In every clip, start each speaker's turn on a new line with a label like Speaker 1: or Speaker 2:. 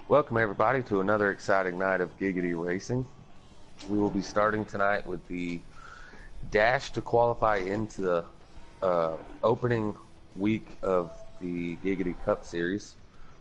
Speaker 1: Welcome everybody to another exciting night of Giggity Racing. We will be starting tonight with the dash to qualify into the opening week of the Giggity Cup Series.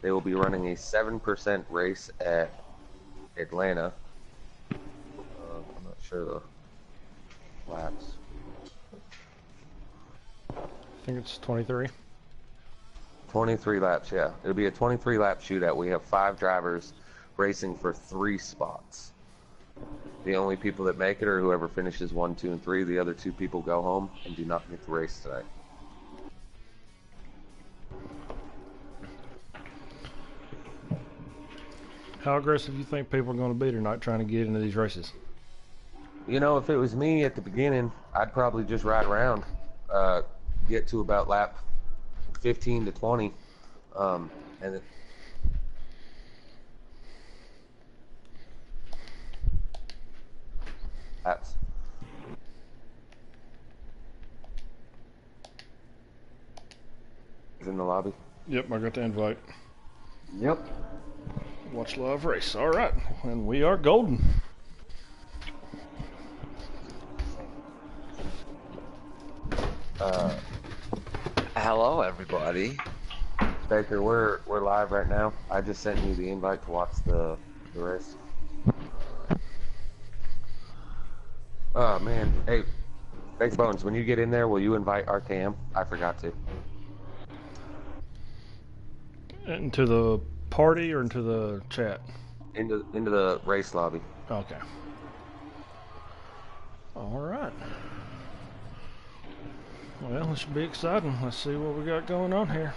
Speaker 1: They will be running a 7% race at Atlanta. I'm not sure the laps.
Speaker 2: I think it's 23.
Speaker 1: 23 laps, yeah. It'll be a 23 lap shootout. We have 5 drivers racing for 3 spots. The only people that make it are whoever finishes 1, 2, and 3. The other 2 people go home and do not get the race tonight.
Speaker 2: How aggressive do you think people are going to be tonight trying to get into these races?
Speaker 1: You know, if it was me at the beginning, I'd probably just ride around, get to about lap 15 to 20, and laps. Is in the lobby?
Speaker 2: Yep, I got the invite.
Speaker 3: Yep.
Speaker 2: Watch live race. All right, and we are golden.
Speaker 4: Hello, everybody.
Speaker 1: Baker, we're live right now. I just sent you the invite to watch the race. Oh man, hey, Big Bones, when you get in there, will you invite RKM? I forgot to.
Speaker 2: Into the party or into the chat?
Speaker 1: Into the race lobby.
Speaker 2: Okay. All right. Well, this should be exciting. Let's see what we got going on here.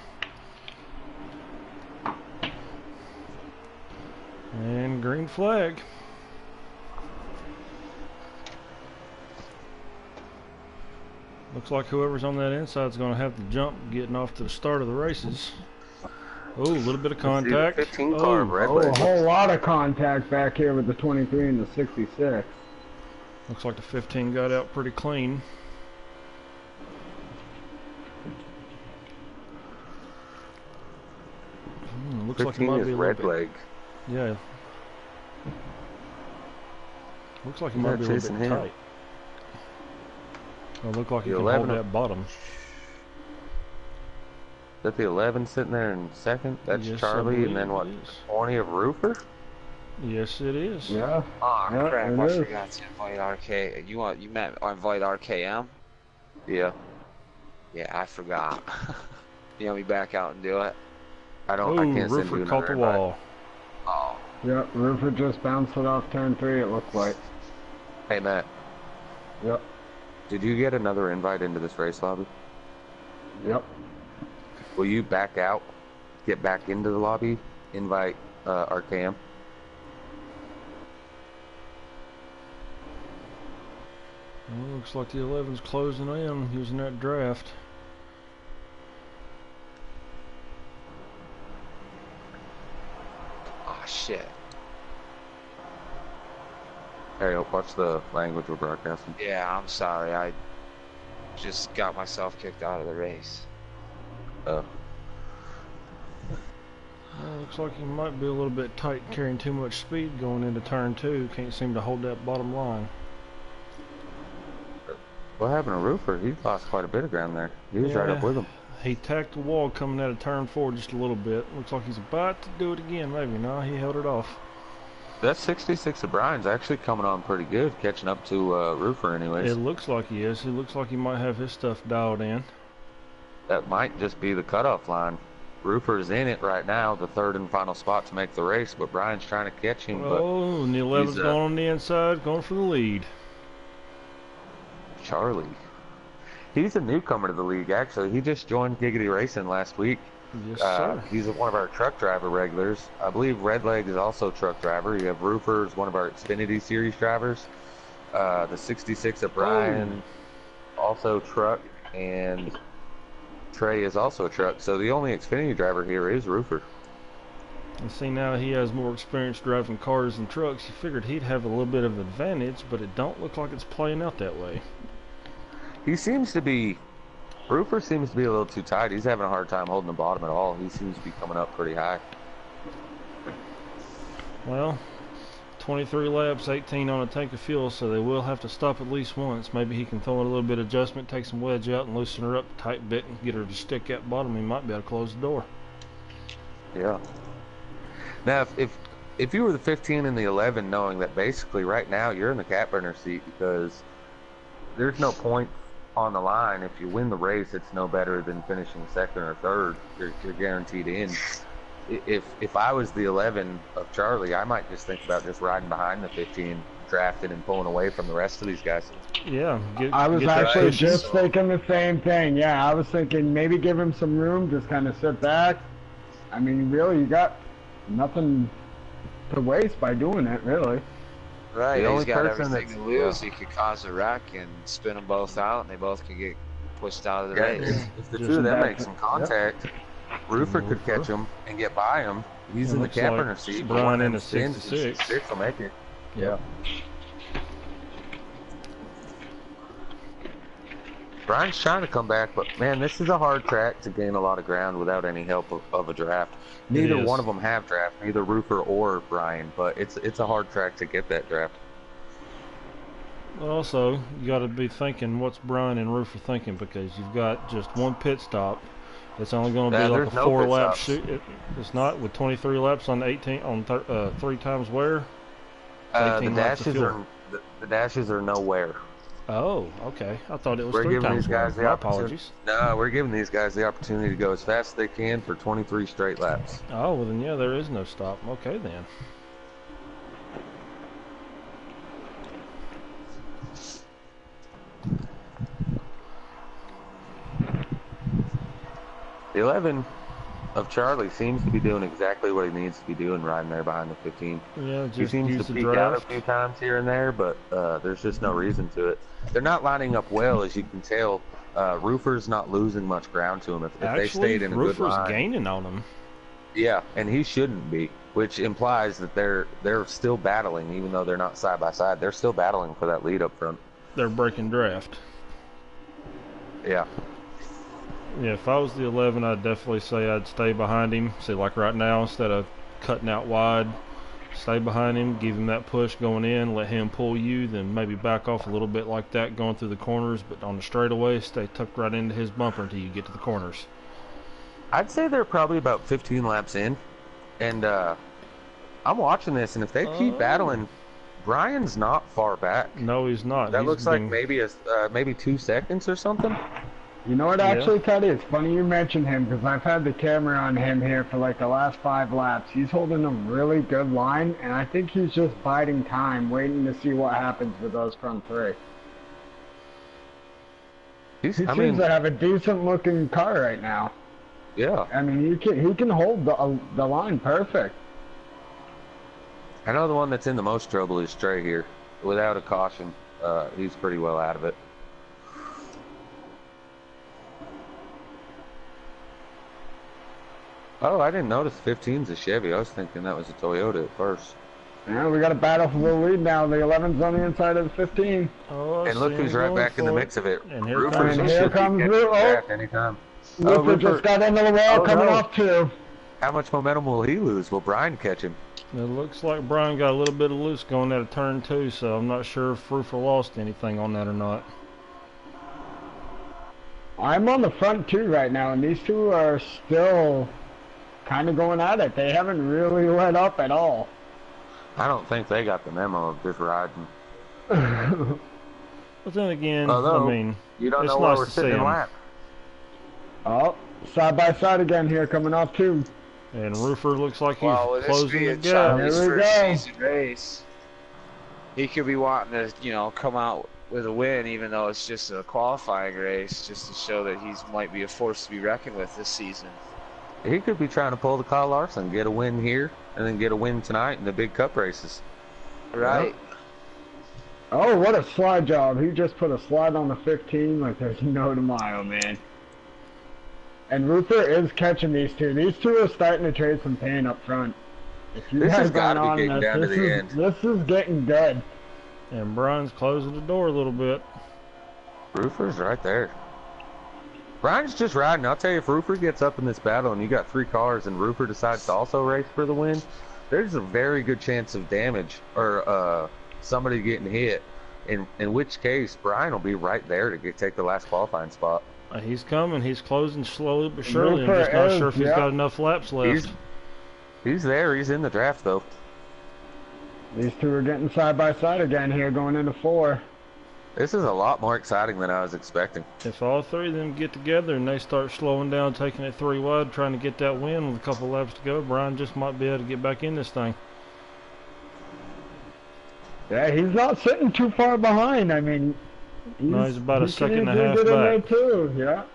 Speaker 2: And green flag. Looks like whoever's on that inside is going to have to jump getting off to the start of the races. Oh, a little bit of contact.
Speaker 1: 15 car red
Speaker 3: Oh, a whole lot of contact back here with the 23 and the 66.
Speaker 2: Looks like the 15 got out pretty clean. Looks like it might be a
Speaker 1: red
Speaker 2: little
Speaker 1: leg.
Speaker 2: bit. Yeah. Looks like it might be a little bit tight. It'll look like he can hold that bottom.
Speaker 1: Is that the 11 sitting there in second? That's
Speaker 2: Yes,
Speaker 1: Charlie, and then what, 20 of Roofer?
Speaker 2: Yes, it is.
Speaker 3: Yeah.
Speaker 4: Oh
Speaker 3: Yeah,
Speaker 4: crap!
Speaker 3: it
Speaker 4: I
Speaker 3: is.
Speaker 4: forgot to invite RK. You meant invite RKM?
Speaker 1: Yeah.
Speaker 4: Yeah, I forgot. You want me back out and do it?
Speaker 1: I
Speaker 2: Oh,
Speaker 1: can't send you
Speaker 2: Roofer caught
Speaker 1: another
Speaker 2: the
Speaker 1: invite.
Speaker 2: wall.
Speaker 4: Oh.
Speaker 3: Yep, Roofer just bounced it off turn 3, it looked like.
Speaker 1: Hey, Matt.
Speaker 3: Yep.
Speaker 1: Did you get another invite into this race lobby?
Speaker 3: Yep.
Speaker 1: Will you back out, get back into the lobby, invite RKM?
Speaker 2: Well, looks like the 11's closing in using that draft.
Speaker 4: Oh shit.
Speaker 1: Ariel, watch the language we're broadcasting.
Speaker 4: Yeah, I'm sorry. I just got myself kicked out of the race.
Speaker 2: Well, looks like he might be a little bit tight, carrying too much speed going into turn 2. Can't seem to hold that bottom line.
Speaker 1: What happened to Roofer? He lost quite a bit of ground there. He was right up with him.
Speaker 2: He tacked the wall coming out of turn 4 just a little bit. Looks like he's about to do it again, maybe. No, he held it off.
Speaker 1: That 66 of Brian's actually coming on pretty good, catching up to Roofer anyways.
Speaker 2: It looks like he is. It looks like he might have his stuff dialed in.
Speaker 1: That might just be the cutoff line. Roofer's in it right now, the 3rd and final spot to make the race, but Brian's trying to catch him.
Speaker 2: Oh, and the 11's going on the inside, going for the lead.
Speaker 1: Charlie. He's a newcomer to the league, actually. He just joined Giggity Racing last week.
Speaker 2: Yes, sir.
Speaker 1: He's one of our truck driver regulars. I believe Redleg is also a truck driver. You have Roofer is one of our Xfinity Series drivers. The 66 of Brian, also truck, and Trey is also a truck. So the only Xfinity driver here is Roofer.
Speaker 2: And see, now he has more experience driving cars and trucks. You figured he'd have a little bit of advantage, but it don't look like it's playing out that way.
Speaker 1: He seems to be Roofer seems to be a little too tight. He's having a hard time holding the bottom at all. He seems to be coming up pretty high.
Speaker 2: Well, 23 laps, 18 on a tank of fuel, so they will have to stop at least once. Maybe he can throw in a little bit of adjustment, take some wedge out, and loosen her up a tight bit and get her to stick at bottom. He might be able to close the door.
Speaker 1: Yeah. Now, if you were the 15 and the 11, knowing that basically right now you're in the cat burner seat because there's no point on the line. If you win the race, it's no better than finishing second or third. You're guaranteed in. If I was the 11 of Charlie, I might just think about just riding behind the 15, drafting and pulling away from the rest of these guys.
Speaker 2: Yeah.
Speaker 3: I was actually just thinking the same thing. Yeah, I was thinking maybe give him some room, just kind of sit back. I mean, really, you got nothing to waste by doing it, really.
Speaker 4: Right,
Speaker 1: The
Speaker 4: he's
Speaker 1: only
Speaker 4: got
Speaker 1: person
Speaker 4: everything
Speaker 1: that's-
Speaker 4: to lose. He could cause a wreck and spin them both out, and they both could get pushed out of the
Speaker 1: Yeah,
Speaker 4: race.
Speaker 1: if the
Speaker 2: Just
Speaker 1: two of them
Speaker 3: back
Speaker 1: make
Speaker 3: to-
Speaker 1: some contact, Roofer could catch him and get by him. He's
Speaker 2: It
Speaker 1: in the
Speaker 2: looks
Speaker 1: cat
Speaker 2: like
Speaker 1: burner seat.
Speaker 2: Brian
Speaker 1: One
Speaker 2: in
Speaker 1: of them
Speaker 2: a
Speaker 1: spins,
Speaker 2: 66.
Speaker 1: 66 will make it.
Speaker 2: Yep.
Speaker 1: Brian's trying to come back, but man, this is a hard track to gain a lot of ground without any help of a draft. Neither
Speaker 2: is.
Speaker 1: one of them have draft, neither Roofer or Brian, but it's a hard track to get that draft.
Speaker 2: Also, you got to be thinking what's Brian and Roofer thinking, because you've got just one pit stop. It's only going to be
Speaker 1: Yeah,
Speaker 2: like
Speaker 1: there's
Speaker 2: a
Speaker 1: no
Speaker 2: 4-lap
Speaker 1: pit stops.
Speaker 2: shoot. It's not with 23 laps on 18 on 3 times wear.
Speaker 1: The
Speaker 2: 18 laps of
Speaker 1: dashes
Speaker 2: fuel.
Speaker 1: are the dashes are nowhere.
Speaker 2: Oh, okay. I thought it was
Speaker 1: We're
Speaker 2: 3
Speaker 1: giving
Speaker 2: times
Speaker 1: these
Speaker 2: wear.
Speaker 1: guys the
Speaker 2: My
Speaker 1: opportunity.
Speaker 2: apologies.
Speaker 1: No, we're giving these guys the opportunity to go as fast as they can for 23 straight laps.
Speaker 2: Oh, well then, yeah, there is no stop. Okay, then.
Speaker 1: The 11 of Charlie seems to be doing exactly what he needs to be doing, riding there behind the 15.
Speaker 2: Yeah,
Speaker 1: He
Speaker 2: just
Speaker 1: seems
Speaker 2: use
Speaker 1: to
Speaker 2: the
Speaker 1: peek out a
Speaker 2: draft.
Speaker 1: few times here and there, but there's just no reason to it. They're not lining up well, as you can tell. Roofer's not losing much ground to him if they
Speaker 2: Actually,
Speaker 1: stayed in a good
Speaker 2: Roofer's
Speaker 1: line.
Speaker 2: gaining on him.
Speaker 1: Yeah, and he shouldn't be, which implies that they're still battling, even though they're not side by side. They're still battling for that lead up front.
Speaker 2: They're breaking draft.
Speaker 1: Yeah.
Speaker 2: Yeah, if I was the 11, I'd definitely say I'd stay behind him. See, like right now, instead of cutting out wide, stay behind him, give him that push going in, let him pull you, then maybe back off a little bit like that going through the corners, but on the straightaway, stay tucked right into his bumper until you get to the corners.
Speaker 1: I'd say they're probably about 15 laps in, and I'm watching this, and if they keep battling, Brian's not far back.
Speaker 2: No, he's not.
Speaker 1: That
Speaker 2: He's
Speaker 1: looks like
Speaker 2: been-
Speaker 1: maybe 2 seconds or something.
Speaker 3: You know what,
Speaker 2: Yeah.
Speaker 3: actually, Teddy? It's funny you mentioned him because I've had the camera on him here for like the last 5 laps. He's holding a really good line, and I think he's just biding time, waiting to see what happens with those front 3. He seems to have a decent-looking car right now.
Speaker 1: Yeah.
Speaker 3: I mean, he can hold the line perfect.
Speaker 1: I know the one that's in the most trouble is Trey here. Without a caution, he's pretty well out of it. Oh, I didn't notice 15's a Chevy. I was thinking that was a Toyota at first.
Speaker 3: Yeah, we got a battle for the lead now. The 11's on the inside of the 15.
Speaker 2: Oh, I
Speaker 1: And look
Speaker 2: see
Speaker 1: who's
Speaker 2: him
Speaker 1: right
Speaker 2: going
Speaker 1: back in the
Speaker 2: for it.
Speaker 1: mix of it.
Speaker 2: And here
Speaker 1: Roofer
Speaker 2: comes-
Speaker 3: And
Speaker 1: should
Speaker 3: here
Speaker 1: be
Speaker 3: comes
Speaker 1: getting
Speaker 3: Roofer.
Speaker 1: back anytime.
Speaker 3: Roofer just got into the wall, coming
Speaker 1: no.
Speaker 3: off 2.
Speaker 1: How much momentum will he lose? Will Brian catch him?
Speaker 2: It looks like Brian got a little bit of loose going out of turn 2, so I'm not sure if Roofer lost anything on that or not.
Speaker 3: I'm on the front 2 right now, and these 2 are still kind of going at it. They haven't really let up at all.
Speaker 1: I don't think they got the memo of just riding.
Speaker 2: But then again,
Speaker 1: Although,
Speaker 2: I mean,
Speaker 1: You don't
Speaker 2: it's
Speaker 1: know where
Speaker 2: nice
Speaker 1: we're
Speaker 2: to
Speaker 1: sitting
Speaker 2: see
Speaker 1: in
Speaker 2: him.
Speaker 1: lap.
Speaker 3: Oh, side by side again here, coming off 2.
Speaker 2: And Roofer looks like he's
Speaker 4: Well, with this
Speaker 2: closing the
Speaker 4: being
Speaker 2: gap.
Speaker 4: Charlie's
Speaker 3: Here we
Speaker 4: first
Speaker 3: go.
Speaker 4: season race, he could be wanting to, come out with a win, even though it's just a qualifying race, just to show that he's might be a force to be reckoned with this season.
Speaker 1: He could be trying to pull the Kyle Larson, get a win here, and then get a win tonight in the big cup races.
Speaker 4: Right?
Speaker 3: Oh, what a slide job. He just put a slide on the 15 like there's no tomorrow, man. And Roofer is catching these 2. These 2 are starting to trade some pain up front. If you
Speaker 1: This
Speaker 3: guys
Speaker 1: has gotta
Speaker 3: aren't
Speaker 1: be
Speaker 3: on
Speaker 1: getting
Speaker 3: this,
Speaker 1: down to
Speaker 3: this
Speaker 1: the
Speaker 3: is-
Speaker 1: end.
Speaker 3: This is getting good.
Speaker 2: And Brian's closing the door a little bit.
Speaker 1: Roofer's right there. Brian's just riding. I'll tell you, if Roofer gets up in this battle and you got 3 cars and Roofer decides to also race for the win, there's a very good chance of damage or somebody getting hit. In which case, Brian will be right there to take the last qualifying spot.
Speaker 2: He's coming. He's closing slowly but surely. I'm just not sure if he's got enough laps left.
Speaker 1: He's there. He's in the draft, though.
Speaker 3: These two are getting side by side again here, going into 4.
Speaker 1: This is a lot more exciting than I was expecting.
Speaker 2: If all three of them get together and they start slowing down, taking it 3 wide, trying to get that win with a couple laps to go, Brian just might be able to get back in this thing.
Speaker 3: Yeah, he's not sitting too far behind. I mean,
Speaker 2: he's about a second and a half
Speaker 3: get in there
Speaker 2: back.
Speaker 3: too.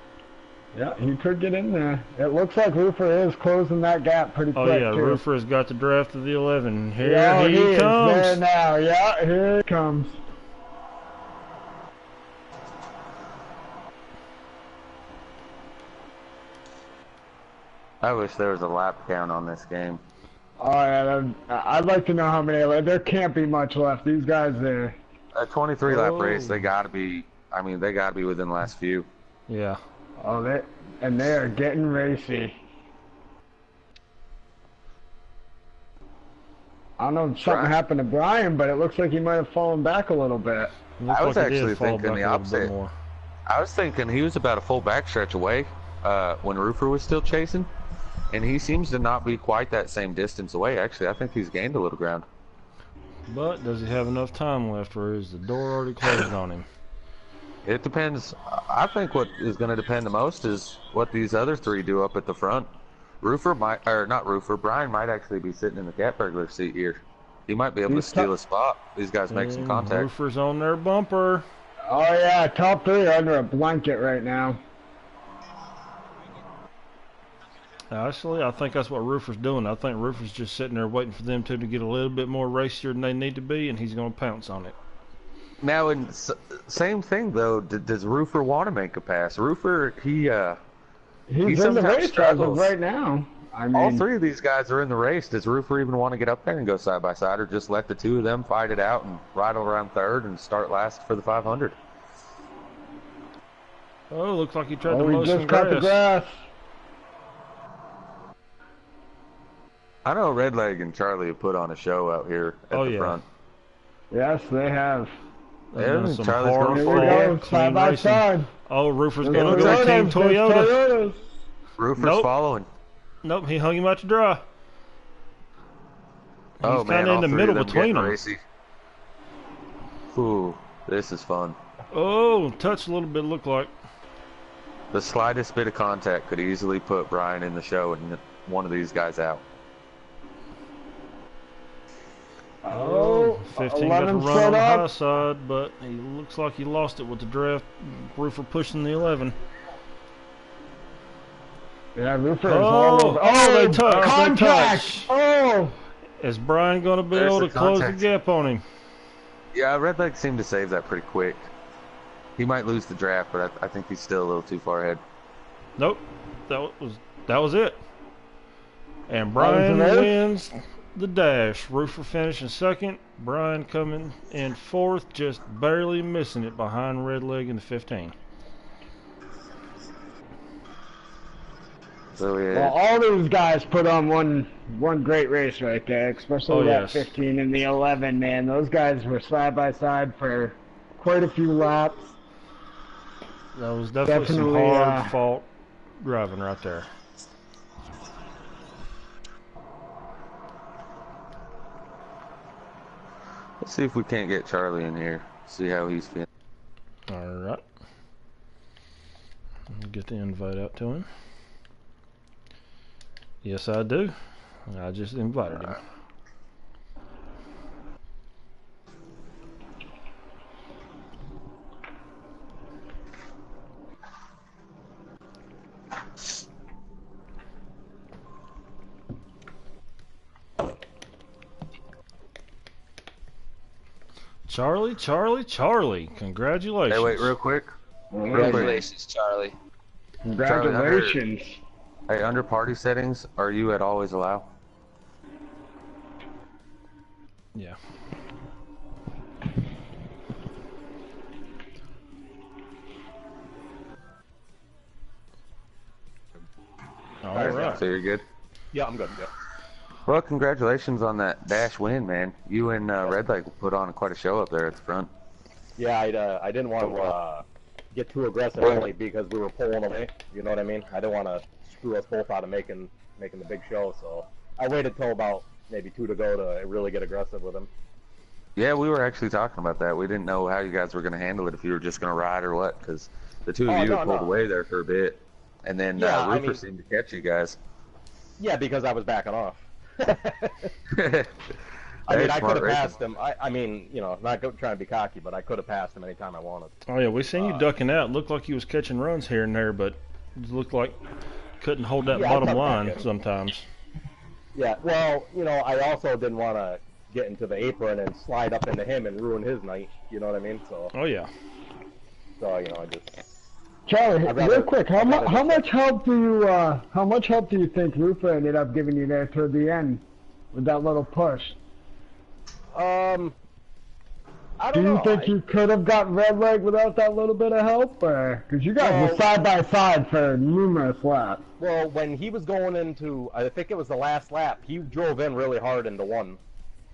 Speaker 3: Yeah, he could get in there. It looks like Roofer is closing that gap pretty quick.
Speaker 2: Oh yeah,
Speaker 3: too.
Speaker 2: Roofer has got the draft of the 11. Here
Speaker 3: he
Speaker 2: comes.
Speaker 3: Is there now. Yeah, here he comes.
Speaker 1: I wish there was a lap count on this game.
Speaker 3: Oh yeah, I'd like to know how many. There can't be much left. These guys there.
Speaker 1: A 23 lap race, they got to be. I mean, they got to be within the last few.
Speaker 2: Yeah.
Speaker 3: Oh, they are getting racy. I don't know if something happened to Brian, but it looks like he might have fallen back a little bit.
Speaker 1: I was actually thinking the opposite. I was thinking he was about a full backstretch away when Roofer was still chasing. And he seems to not be quite that same distance away. Actually, I think he's gained a little ground.
Speaker 2: But does he have enough time left, or is the door already closed on him?
Speaker 1: It depends. I think what is going to depend the most is what these other 3 do up at the front. Roofer might, or not Roofer, Brian might actually be sitting in the cat burglar seat here. He might be able to steal a spot. These guys make some contact.
Speaker 2: Roofer's on their bumper.
Speaker 3: Oh yeah, top 3 are under a blanket right now.
Speaker 2: Actually, I think that's what Roofer's doing. I think Roofer's just sitting there waiting for them two to get a little bit more racier than they need to be, and he's going to pounce on it.
Speaker 1: Now, same thing though. Does Roofer want to make a pass? Roofer, he's
Speaker 3: in the race as of right now. I mean,
Speaker 1: all 3 of these guys are in the race. Does Roofer even want to get up there and go side by side, or just let the 2 of them fight it out and ride around 3rd and start last for the 500?
Speaker 2: Oh, looks like he tried to
Speaker 3: mow
Speaker 2: mow some
Speaker 3: cut the grass.
Speaker 1: I know Redleg and Charlie have put on a show out here at the front.
Speaker 3: Yes, they have.
Speaker 1: Yeah,
Speaker 2: some
Speaker 1: Charlie's
Speaker 2: hard
Speaker 1: going for it.
Speaker 3: Side by side.
Speaker 2: Oh, Roofer's going to go Team Toyota.
Speaker 1: Roofer's following.
Speaker 2: Nope, he hung him out to dry.
Speaker 1: He's
Speaker 2: kind of in the middle between them.
Speaker 1: Racy. Ooh, this is fun.
Speaker 2: Oh, touched a little bit, looked like.
Speaker 1: The slightest bit of contact could easily put Brian in the show and one of these guys out.
Speaker 3: Oh,
Speaker 2: 15 got to run on the high side, but he looks like he lost it with the draft. Roofer pushing the 11.
Speaker 3: Yeah, Roofer is all over. Oh,
Speaker 2: they touch.
Speaker 3: Contact! Oh!
Speaker 2: Is Brian going to be able to close the gap on him?
Speaker 1: Yeah, Redleg seemed to save that pretty quick. He might lose the draft, but I think he's still a little too far ahead.
Speaker 2: Nope. That was it. And Brian wins the dash. Roofer finishing 2nd. Brian coming in 4th, just barely missing it behind Redleg in the 15.
Speaker 1: So, yeah.
Speaker 3: Well, all these guys put on one great race right there, especially that 15 and the 11, man. Those guys were side by side for quite a few laps.
Speaker 2: That was definitely some hard fault driving right there.
Speaker 1: Let's see if we can't get Charlie in here. See how he's feeling.
Speaker 2: All right. Get the invite out to him. Yes, I do. I just invited him. Charlie, congratulations.
Speaker 1: Hey, wait, real quick.
Speaker 4: Congratulations, Charlie.
Speaker 3: Congratulations.
Speaker 1: Hey, under party settings, are you at always allow?
Speaker 2: Yeah. All right.
Speaker 1: So you're good?
Speaker 5: Yeah, I'm good. Yeah.
Speaker 1: Well, congratulations on that dash win, man. You and Red Lake put on quite a show up there at the front.
Speaker 5: Yeah, I didn't want to get too aggressive early because we were pulling away. You know what I mean? I didn't want to screw us both out of making the big show. So I waited till about maybe 2 to go to really get aggressive with him.
Speaker 1: Yeah, we were actually talking about that. We didn't know how you guys were going to handle it, if you were just going to ride or what, because the two of you pulled away there for a bit. And then Rupert seemed to catch you guys.
Speaker 5: Yeah, because I was backing off. I mean, I could have passed him. I mean, you know, not trying to be cocky, but I could have passed him anytime I wanted.
Speaker 2: Oh, yeah, we seen you ducking out. Looked like he was catching runs here and there, but it looked like couldn't hold that bottom line sometimes.
Speaker 5: Yeah, well, you know, I also didn't want to get into the apron and slide up into him and ruin his night. You know what I mean? So.
Speaker 2: Oh, yeah.
Speaker 5: So, you know, I just...
Speaker 3: Charlie, real quick, how much help do you think Rufa ended up giving you there toward the end with that little push?
Speaker 5: I don't know.
Speaker 3: Do you think you could have got Red Leg without that little bit of help, or because you guys were side by side for numerous laps?
Speaker 5: Well, when he was going into, I think it was the last lap, he drove in really hard into one,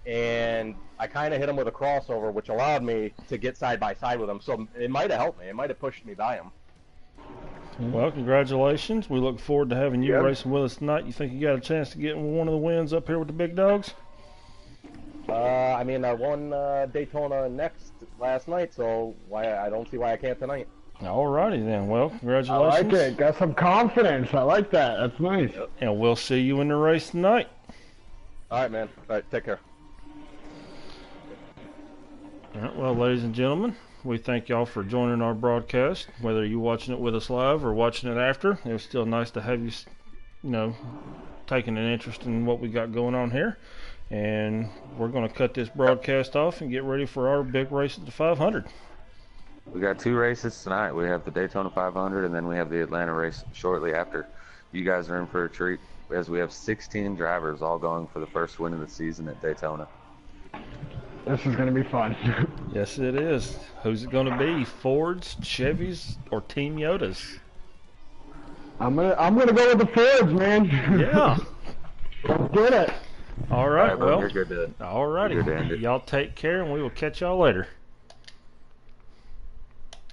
Speaker 5: and I kind of hit him with a crossover, which allowed me to get side by side with him. So it might have helped me. It might have pushed me by him.
Speaker 2: Well, congratulations. We look forward to having you racing with us tonight. You think you got a chance to get one of the wins up here with the big dogs?
Speaker 5: I mean, I won Daytona last night, so I don't see why I can't tonight.
Speaker 2: Alrighty then. Well, congratulations.
Speaker 3: I like it. Got some confidence. I like that. That's nice.
Speaker 2: And we'll see you in the race tonight.
Speaker 5: All right, man. All right, take care.
Speaker 2: All right, well, ladies and gentlemen, we thank y'all for joining our broadcast. Whether you're watching it with us live or watching it after, it was still nice to have you, you know, taking an interest in what we got going on here. And we're going to cut this broadcast off and get ready for our big race at the 500.
Speaker 1: We got 2 races tonight. We have the Daytona 500, and then we have the Atlanta race shortly after. You guys are in for a treat, as we have 16 drivers all going for the first win of the season at Daytona.
Speaker 3: This is going to be fun.
Speaker 2: Yes, it is. Who's it going to be? Fords, Chevys, or Team Yodas?
Speaker 3: I'm gonna go with the Fords, man.
Speaker 2: Yeah.
Speaker 3: Let's get it.
Speaker 2: All right, well,
Speaker 1: you're good to,
Speaker 2: all righty. Y'all take care, and we will catch y'all later.